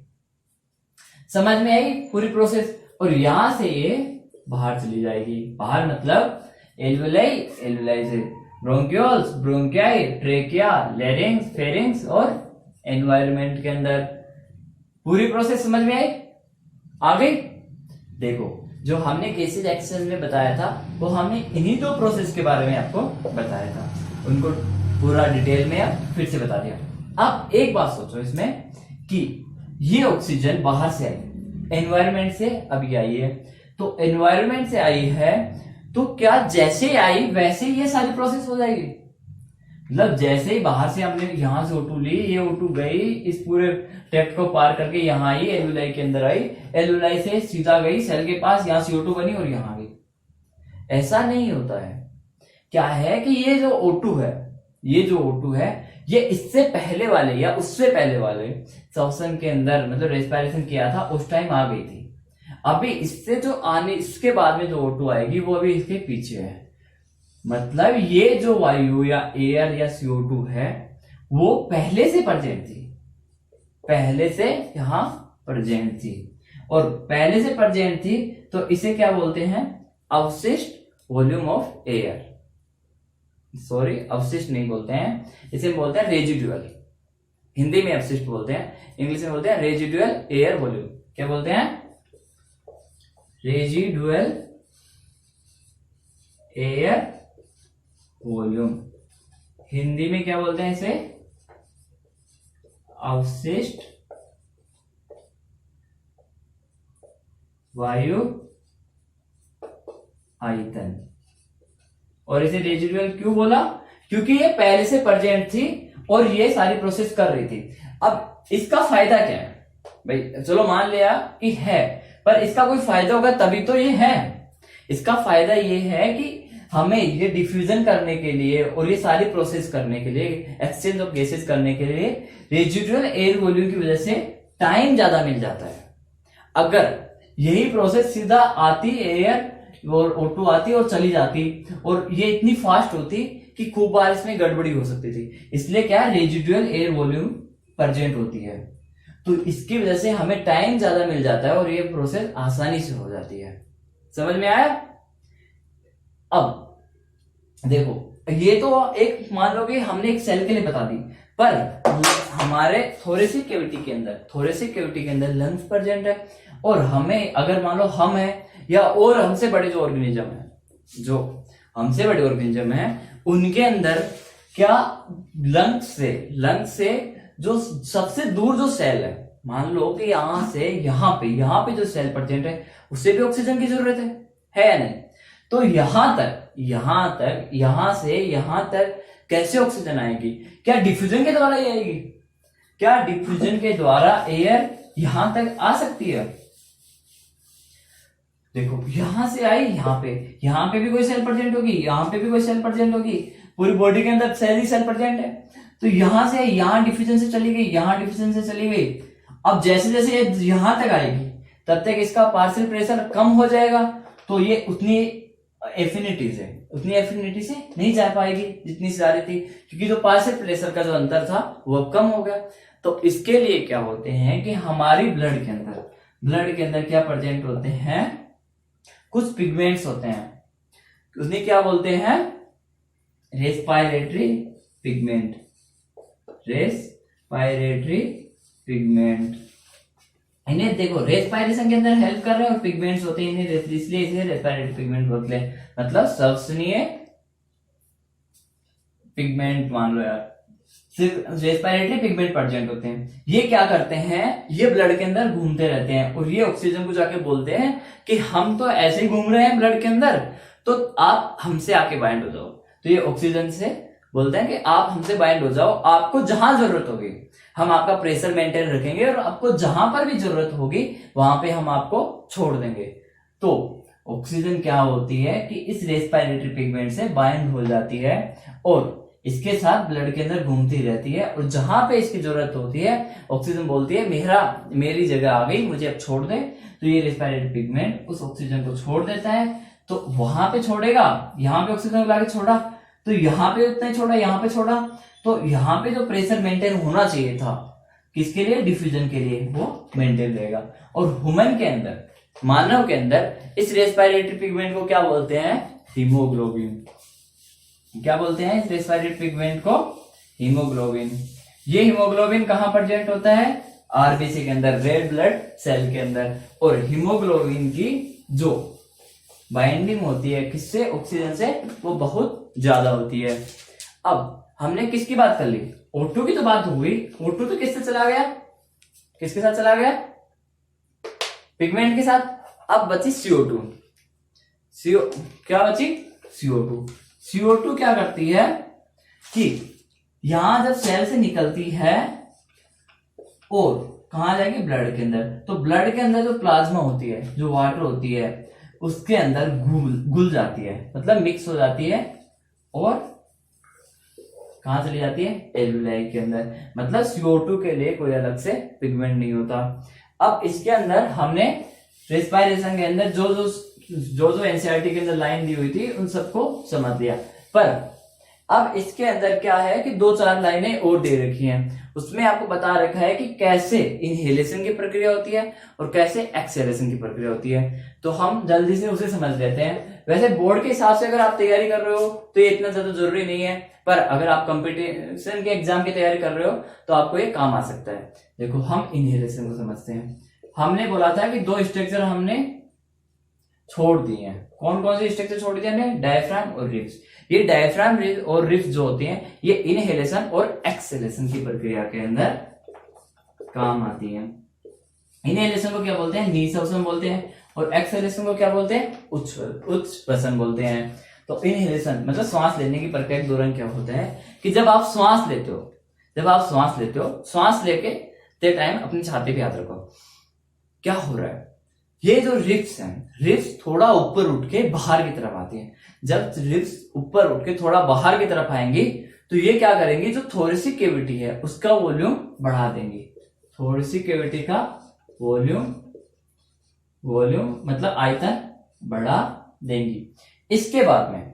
समझ में आई पूरी प्रोसेस। और यहां से ये बाहर चली जाएगी। बाहर मतलब एल्वियोलाई, एल्वियोलाई से ब्रोंक्यूल्स, ब्रोंकियाई, ट्रेकिया, लैरिंग्स, फेरिंग्स और एनवायरमेंट के अंदर। पूरी प्रोसेस समझ में आई, आ गई। देखो जो हमने केसेस एक्सरसाइज में बताया था वो हमने इन्हीं दो प्रोसेस के बारे में आपको बताया था, उनको पूरा डिटेल में अब फिर से बता दिया। अब एक बात सोचो इसमें कि ये ऑक्सीजन बाहर से आई, एनवायरमेंट से अभी आई है, तो एनवायरमेंट से आई है तो क्या जैसे आई वैसे ही ये सारी प्रोसेस हो जाएगी, मतलब जैसे ही बाहर से हमने यहां से O2 ली, ये O2 गई इस पूरे ट्रैक्ट को पार करके यहाँ आई, एल्वियोलाई के अंदर आई, एल्वियोलाई से सीधा गई सेल के पास, यहाँ CO2 बनी और यहाँ गई। ऐसा नहीं होता है। क्या है कि ये जो O2 है, ये जो O2 है ये इससे पहले वाले या उससे पहले वाले श्वसन के अंदर मतलब रेस्पिरेशन किया था उस टाइम आ गई थी। अभी इससे जो आने इसके बाद में जो O2 आएगी वो अभी इसके पीछे है। मतलब ये जो वायु या एयर या CO2 है वो पहले से प्रेजेंट थी, पहले से यहां प्रेजेंट थी, और पहले से प्रेजेंट थी तो इसे क्या बोलते हैं, अवशिष्ट वॉल्यूम ऑफ एयर। सॉरी अवशिष्ट नहीं बोलते हैं, इसे बोलते हैं रेजिडुअल। हिंदी में अवशिष्ट बोलते हैं, इंग्लिश में बोलते हैं रेजिडुअल एयर वॉल्यूम। क्या बोलते हैं, रेजिडुअल एयर वॉल्यूम। हिंदी में क्या बोलते हैं इसे, अवशिष्ट वायु आयतन। और इसे रेजिडुअल क्यों बोला, क्योंकि ये पहले से प्रेजेंट थी और ये सारी प्रोसेस कर रही थी। अब इसका फायदा क्या है भाई, चलो मान लिया कि है, पर इसका कोई फायदा होगा तभी तो ये है। इसका फायदा ये है कि हमें ये डिफ्यूजन करने के लिए और ये सारी प्रोसेस करने के लिए, एक्सचेंज ऑफ गैसेस करने के लिए रेजिडुअल एयर वॉल्यूम की वजह से टाइम ज्यादा मिल जाता है। अगर यही प्रोसेस सीधा आती एयर और O2 आती और चली जाती और ये इतनी फास्ट होती कि खूब बार इसमें गड़बड़ी हो सकती थी, इसलिए क्या रेजिडुअल एयर वॉल्यूम प्रेजेंट होती है, तो इसकी वजह से हमें टाइम ज्यादा मिल जाता है और ये प्रोसेस आसानी से हो जाती है। समझ में आया। अब देखो ये तो एक मान लो कि हमने एक सेल के लिए बता दी, पर हमारे थोरेसिक कैविटी के अंदर लंग्स प्रेजेंट है, और हमें अगर मान लो हम है या और हमसे बड़े जो ऑर्गेनिज्म है, जो हमसे बड़े ऑर्गेनिज्म है उनके अंदर क्या लंग्स से जो सबसे दूर जो सेल है, मान लो कि यहां से यहाँ पे जो सेल प्रेजेंट है उससे भी ऑक्सीजन की जरूरत है या नहीं। तो यहां से यहां तक कैसे ऑक्सीजन आएगी, क्या डिफ्यूजन के द्वारा ही आएगी, क्या डिफ्यूजन के द्वारा एयर यहां तक आ सकती है। देखो यहां से आई यहाँ पे भी कोई सेल प्रेजेंट होगी, यहाँ पे भी कोई सेल प्रेजेंट होगी, पूरी बॉडी के अंदर सेल ही सेल प्रेजेंट है। तो यहां से यहाँ डिफ्यूजन से चली गई, यहाँ डिफ्यूजन से चली गई। अब जैसे जैसे ये यहां तक आएगी तब तक इसका पार्शियल प्रेशर कम हो जाएगा, तो ये उतनी एफिनिटी से नहीं जा पाएगी जितनी से जा रही थी, क्योंकि जो पार्शियल प्रेशर का जो अंतर था वो अब कम हो गया। तो इसके लिए क्या होते हैं कि हमारी ब्लड के अंदर क्या प्रेजेंट होते हैं, कुछ पिगमेंट्स होते हैं, उसने क्या बोलते हैं, रेस्पिरेटरी पिगमेंट। इन्हें देखो रेस्पिरेशन के अंदर हेल्प कर रहे हैं और पिगमेंट्स होते हैं इन्हें, इसलिए इसे रेस्पिरेटरी पिगमेंट बोलते हैं, मतलब श्वसनीय पिगमेंट मान लो यार, सिर्फ रेस्पिरेटरी पिगमेंट प्रेजेंट होते हैं। ये क्या करते हैं, ये ब्लड के अंदर घूमते रहते हैं और ये ऑक्सीजन को जाके बोलते हैं कि हम तो ऐसे ही घूम रहे हैं ब्लड के अंदर, तो आप हमसे आके बाइंड हो जाओ। तो ये ऑक्सीजन से बोलते हैं कि आप हमसे बाइंड हो जाओ, आपको जहां जरूरत होगी हम आपका प्रेशर मेंटेन रखेंगे और आपको जहां पर भी जरूरत होगी वहां पे हम आपको छोड़ देंगे। तो ऑक्सीजन क्या होती है कि इस रेस्पिरेटरी पिगमेंट से बाइंड हो जाती है और इसके साथ ब्लड के अंदर घूमती रहती है और जहां पे इसकी जरूरत होती है ऑक्सीजन बोलती है मेरी जगह आ गई, मुझे अब छोड़ दे। तो ये रेस्पिरेटरी पिगमेंट उस ऑक्सीजन को छोड़ देता है, तो वहां पे छोड़ेगा, यहाँ पे ऑक्सीजन लाके छोड़ा तो यहाँ पे उतना ही छोड़ा, यहाँ पे छोड़ा, तो यहाँ पे जो प्रेशर मेंटेन होना चाहिए था किसके लिए, डिफ्यूजन के लिए, वो मेंटेन रहेगा। और ह्यूमन के अंदर, मानव के अंदर इस रेस्पिरेटरी पिगमेंट को क्या बोलते हैं, हीमोग्लोबिन। क्या बोलते हैं इस रेस्पिरेटरी पिगमेंट को, हीमोग्लोबिन। ये हीमोग्लोबिन कहां प्रेजेंट होता है, आरबीसी के अंदर, रेड ब्लड सेल के अंदर। और हीमोग्लोबिन की जो बाइंडिंग होती है किससे, ऑक्सीजन से, वो बहुत ज्यादा होती है। अब हमने किसकी बात कर ली, O2 की तो बात हो गई। O2 तो किससे चला गया, किसके साथ चला गया, पिगमेंट के साथ। अब बची CO2। क्या बची, CO2। CO2 क्या करती है कि यहां जब सेल से निकलती है और कहां जाएगी, ब्लड के अंदर, तो ब्लड के अंदर जो प्लाज्मा होती है, जो वाटर होती है, उसके अंदर घुल जाती है, मतलब मिक्स हो जाती है और कहां चली जाती है, एल्विलाई के अंदर। मतलब CO2 के लिए कोई अलग से पिगमेंट नहीं होता। अब इसके अंदर हमने रेस्पिरेशन के अंदर जो एनसीईआरटी के अंदर लाइन दी हुई थी उन सबको समझ लिया, पर अब इसके अंदर क्या है कि 2-4 लाइनें और दे रखी हैं। उसमें आपको बता रखा है कि कैसे इनहेलेशन की प्रक्रिया होती है और कैसे एक्सहेलेशन की प्रक्रिया होती है। तो हम जल्दी से उसे समझ लेते हैं। वैसे बोर्ड के हिसाब से अगर आप तैयारी कर रहे हो तो ये इतना ज्यादा जरूरी नहीं है, पर अगर आप कंपटीशन के एग्जाम की तैयारी कर रहे हो तो आपको ये काम आ सकता है। देखो हम इनहेलेशन को समझते हैं। हमने बोला था कि 2 स्ट्रक्चर हमने छोड़ दिए हैं। कौन कौन से स्ट्रक्चर छोड़ दिए हमने, डायफ्राम और रिब्स। ये डायफ्राम और रिब्स जो होती हैं ये इनहेलेशन और एक्सहेलेशन की प्रक्रिया के अंदर काम आती है। इनहेलेशन को क्या बोलते हैं, निःश्वसन बोलते हैं, और एक्सहेलेशन को क्या बोलते हैं, उच्च श्वसन बोलते हैं। तो इनहेलेशन मतलब सांस लेने की प्रक्रिया के दौरान क्या होता है कि जब आप सांस लेते हो, सांस लेके टाइम अपनी छाती पे हाथ रखो। क्या हो रहा है, ये जो रिब्स हैं, रिब्स थोड़ा ऊपर उठ के बाहर की तरफ आती हैं। जब रिब्स ऊपर उठ के थोड़ा बाहर की तरफ आएंगी तो ये क्या करेंगी, जो थोरेसिक कैविटी है उसका वॉल्यूम बढ़ा देंगी। थोरेसिक कैविटी का वॉल्यूम मतलब आयतन बढ़ा देंगी। इसके बाद में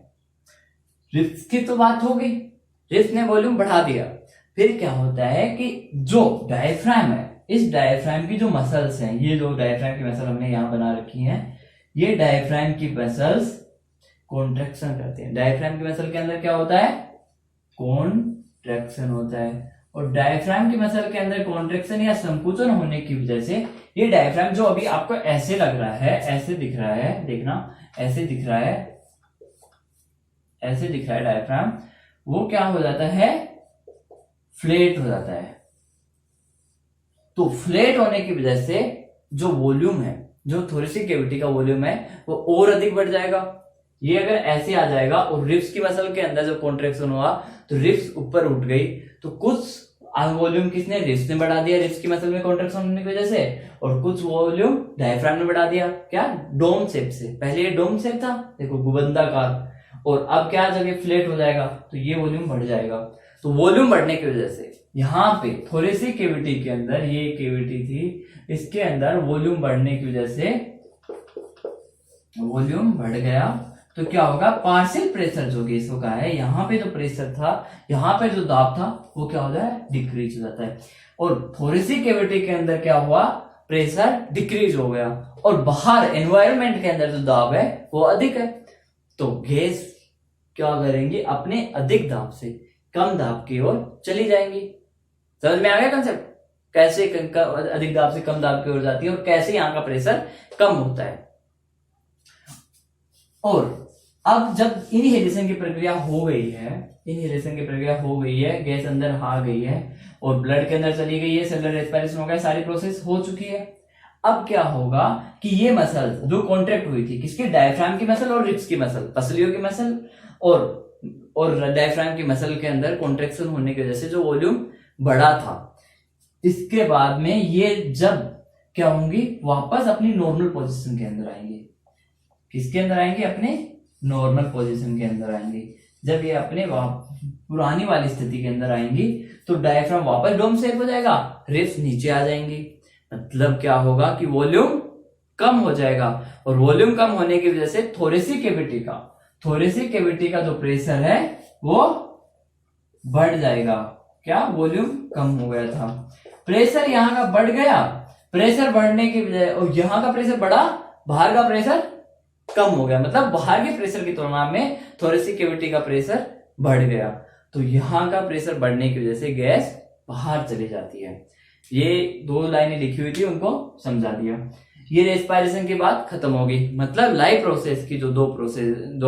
रिब्स की तो बात हो गई, रिब्स ने वॉल्यूम बढ़ा दिया। फिर क्या होता है कि जो डायफ्राम है, इस डायफ्राम की जो मसल्स हैं, ये जो डायफ्राम की मसल हमने यहां बना रखी हैं, ये डायफ्राम की मसल्स कॉन्ट्रैक्शन करते हैं। डायफ्राम की मसल के अंदर क्या होता है, कॉन्ट्रैक्शन होता है। और डायफ्राम की मसल के अंदर कॉन्ट्रैक्शन या संकुचन होने की वजह से ये डायफ्राम जो अभी आपको ऐसे लग रहा है, ऐसे दिख रहा है, देखना ऐसे दिख रहा है डायफ्राम, वो क्या हो जाता है, फ्लैट हो जाता है। तो फ्लैट होने की वजह से जो वॉल्यूम है, जो थोरेसिक कैविटी का वॉल्यूम है, वो और अधिक बढ़ जाएगा। ये अगर ऐसे आ जाएगा और रिब्स की मसल के अंदर जो कॉन्ट्रैक्शन हुआ तो रिब्स ऊपर उठ गई, तो कुछ वॉल्यूम किसने, रिब्स ने बढ़ा दिया, रिब्स की मसल में कॉन्ट्रैक्शन होने की वजह से, और कुछ वॉल्यूम डायफ्राम ने बढ़ा दिया। क्या, डोम शेप से। पहले ये डोम शेप था, देखो गुबंदाकार, और अब क्या, जब ये फ्लैट हो जाएगा तो ये वॉल्यूम बढ़ जाएगा। तो वॉल्यूम बढ़ने की वजह से यहाँ पे थोरेसिक कैविटी के अंदर, ये कैविटी थी, इसके अंदर वॉल्यूम बढ़ने की वजह से वॉल्यूम बढ़ गया, तो क्या होगा, पार्शियल प्रेशर जो गैसों का है, यहाँ पे जो प्रेशर था, यहाँ पे जो दाब था, वो क्या होता है, डिक्रीज हो जाता है। और थोरेसिक कैविटी के अंदर क्या हुआ, प्रेशर डिक्रीज हो गया, और बाहर एनवायरमेंट के अंदर जो दाब है वो अधिक है। तो गैस क्या करेंगी, अपने अधिक दाब से कम दाब की ओर चली जाएंगी। समझ में आ गया कंसेप्ट, कैसे अधिक दाब से कम दाब की ओर जाती है और कैसे यहाँ का प्रेशर कम होता है। और अब जब इनहेलेशन की प्रक्रिया हो गई है, इनहेलेशन की प्रक्रिया हो गई है, गैस अंदर आ गई है और ब्लड के अंदर चली गई है, सेलुलर रेस्पिरेशन हो गया, सारी प्रोसेस हो चुकी है। अब क्या होगा कि ये मसल जो कॉन्ट्रैक्ट हुई थी, किसकी, डायफ्राम की मसल और रिब्स की मसल, पसलियों की मसल और डायफ्राम की मसल के अंदर कॉन्ट्रेक्शन होने की वजह से जो वॉल्यूम बढ़ा था, इसके बाद में ये जब क्या होंगी, वापस अपनी नॉर्मल पोजीशन के अंदर आएंगे। किसके अंदर आएंगे, अपने नॉर्मल पोजीशन के अंदर आएंगे। जब ये अपने पुरानी वाली स्थिति के अंदर आएंगी तो डायफ्राम वापस डोम शेप हो जाएगा, रिब्स नीचे आ जाएंगी। मतलब क्या होगा कि वॉल्यूम कम हो जाएगा और वॉल्यूम कम होने की वजह से थोरेसिक कैविटी का जो प्रेशर है वो बढ़ जाएगा। क्या, वॉल्यूम कम हो गया था, प्रेशर यहां का बढ़ गया, प्रेशर बढ़ने की वजह, और यहां का प्रेशर बढ़ा, बाहर का प्रेशर कम हो गया। मतलब बाहर के प्रेशर की तुलना में थोरेसिक कैविटी का प्रेशर बढ़ गया, तो यहां का प्रेशर बढ़ने की वजह से गैस बाहर चली जाती है। ये 2 लाइनें लिखी हुई थी, उनको समझा दिया। ये रेस्पिरेशन की बात खत्म होगी। मतलब लाइफ प्रोसेस की जो दो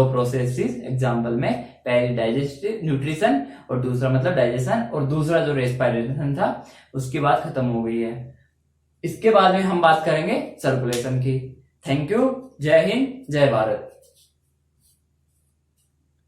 प्रोसेस एग्जाम्पल में, पहली डाइजेस्टिव न्यूट्रिशन और दूसरा मतलब डाइजेशन, और दूसरा जो रेस्पिरेशन था उसकी बात खत्म हो गई है। इसके बाद में हम बात करेंगे सर्कुलेशन की। Thank you. जय हिंद, जय भारत।